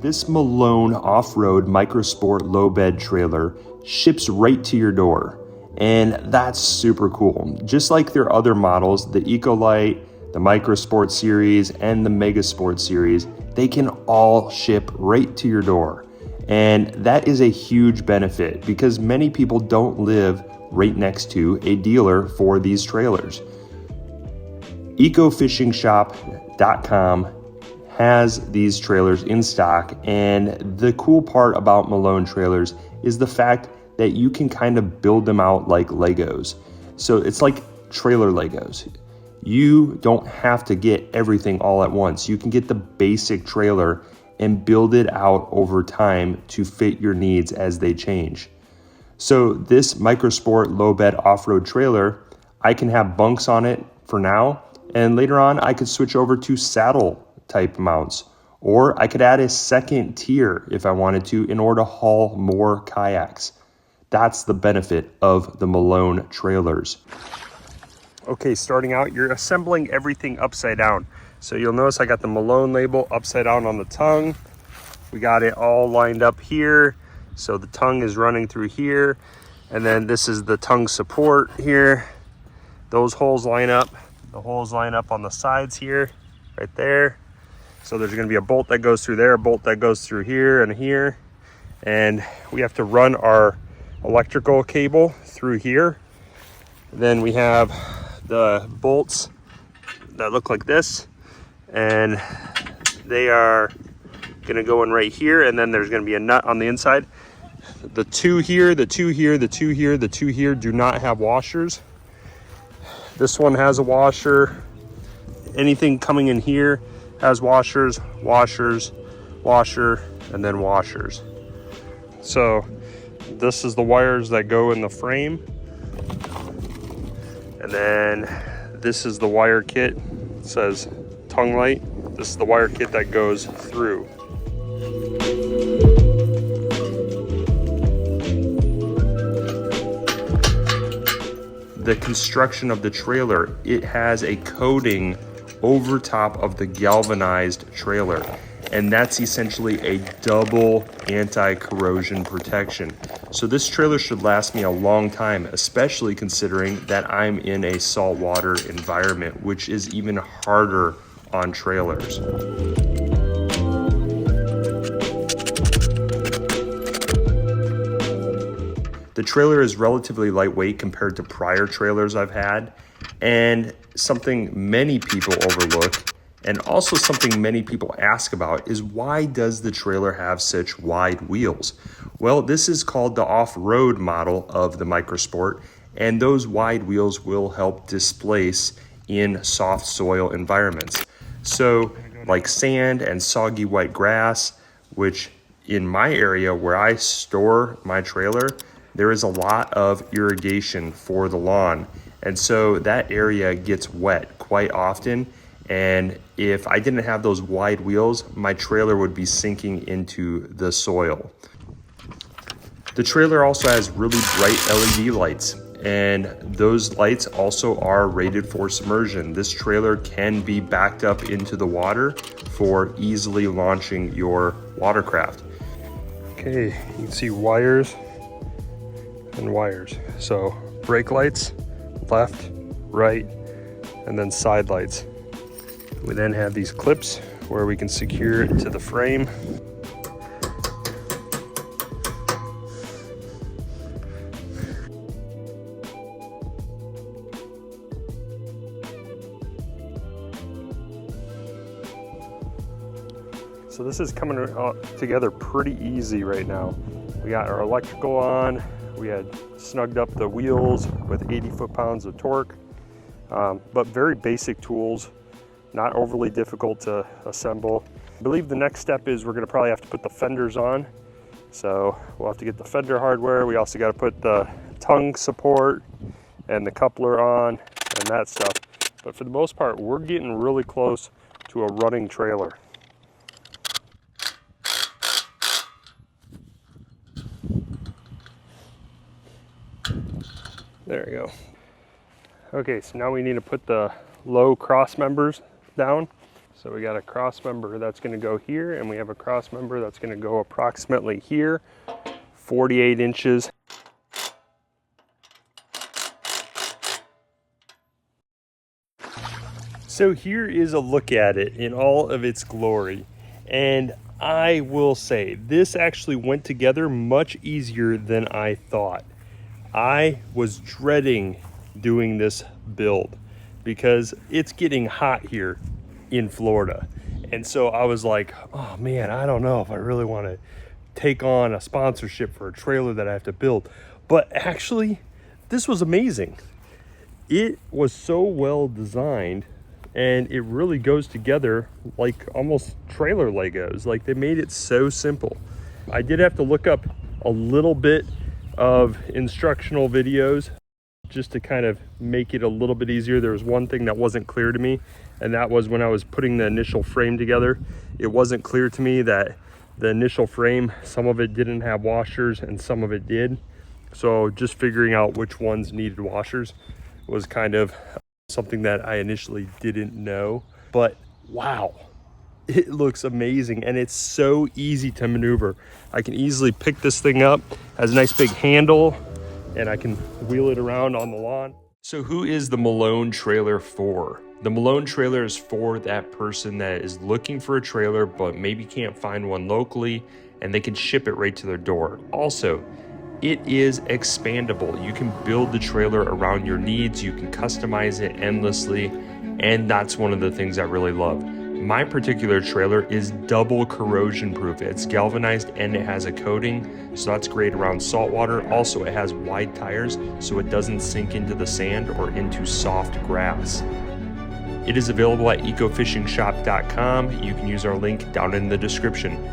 This Malone off-road microsport low bed trailer ships right to your door, and that's super cool. Just like their other models, the Ecolite, the Microsport series, and the Megasport series, they can all ship right to your door. And that is a huge benefit because many people don't live right next to a dealer for these trailers. Ecofishingshop.com has these trailers in stock, and the cool part about Malone trailers is the fact that you can kind of build them out like Legos. So it's like trailer Legos. You don't have to get everything all at once. You can get the basic trailer and build it out over time to fit your needs as they change. So this Microsport low bed off-road trailer, I can have bunks on it for now, and later on I could switch over to saddle type mounts, or I could add a second tier if I wanted to in order to haul more kayaks. That's the benefit of the Malone trailers. Okay, starting out, you're assembling everything upside down. So you'll notice I got the Malone label upside down on the tongue. We got it all lined up here. So the tongue is running through here. And then this is the tongue support here. Those holes line up. The holes line up on the sides here, right there. So there's gonna be a bolt that goes through there, a bolt that goes through here and here. And we have to run our electrical cable through here. Then we have the bolts that look like this, and they are gonna go in right here, and then there's gonna be a nut on the inside. The two here, the two here, the two here, the two here do not have washers. This one has a washer. Anything coming in here has washers, washers, washer, and then washers. So this is the wires that go in the frame. And then this is the wire kit. It says tongue light. This is the wire kit that goes through. The construction of the trailer, it has a coating over top of the galvanized trailer, and that's essentially a double anti-corrosion protection. So this trailer should last me a long time, especially considering that I'm in a saltwater environment, which is even harder on trailers. The trailer is relatively lightweight compared to prior trailers I've had, and something many people overlook, and also something many people ask about, is why does the trailer have such wide wheels? Well, this is called the off-road model of the Microsport, and those wide wheels will help displace in soft soil environments. So like sand and soggy white grass, which in my area where I store my trailer, there is a lot of irrigation for the lawn. And so that area gets wet quite often. And if I didn't have those wide wheels, my trailer would be sinking into the soil. The trailer also has really bright LED lights, and those lights also are rated for submersion. This trailer can be backed up into the water for easily launching your watercraft. Okay, you can see wires and wires. So brake lights, left, right, and then side lights. We then have these clips where we can secure it to the frame. So this is coming together pretty easy right now. We got our electrical on. We had snugged up the wheels with 80 foot-pounds of torque, but very basic tools, not overly difficult to assemble. I believe the next step is we're gonna probably have to put the fenders on. So we'll have to get the fender hardware. We also gotta put the tongue support and the coupler on and that stuff. But for the most part, we're getting really close to a running trailer. There we go. Okay, so now we need to put the low cross members down. So we got a cross member that's going to go here, and we have a cross member that's going to go approximately here, 48 inches. So here is a look at it in all of its glory. And I will say, this actually went together much easier than I thought. I was dreading doing this build because it's getting hot here in Florida. And so I was like, oh man, I don't know if I really want to take on a sponsorship for a trailer that I have to build. But actually, this was amazing. It was so well designed, and it really goes together like almost trailer Legos. Like, they made it so simple. I did have to look up a little bit of instructional videos just to kind of make it a little bit easier. There was one thing that wasn't clear to me, and that was when I was putting the initial frame together. It wasn't clear to me that the initial frame, some of it didn't have washers and some of it did. So just figuring out which ones needed washers was kind of something that I initially didn't know. But wow, it looks amazing, and it's so easy to maneuver. I can easily pick this thing up, has a nice big handle, and I can wheel it around on the lawn. So who is the Malone trailer for? The Malone trailer is for that person that is looking for a trailer but maybe can't find one locally, and they can ship it right to their door. Also, it is expandable. You can build the trailer around your needs. You can customize it endlessly, and that's one of the things I really love. My particular trailer is double corrosion proof. It's galvanized and it has a coating, so that's great around salt water. Also, it has wide tires, so it doesn't sink into the sand or into soft grass. It is available at ecofishingshop.com. You can use our link down in the description.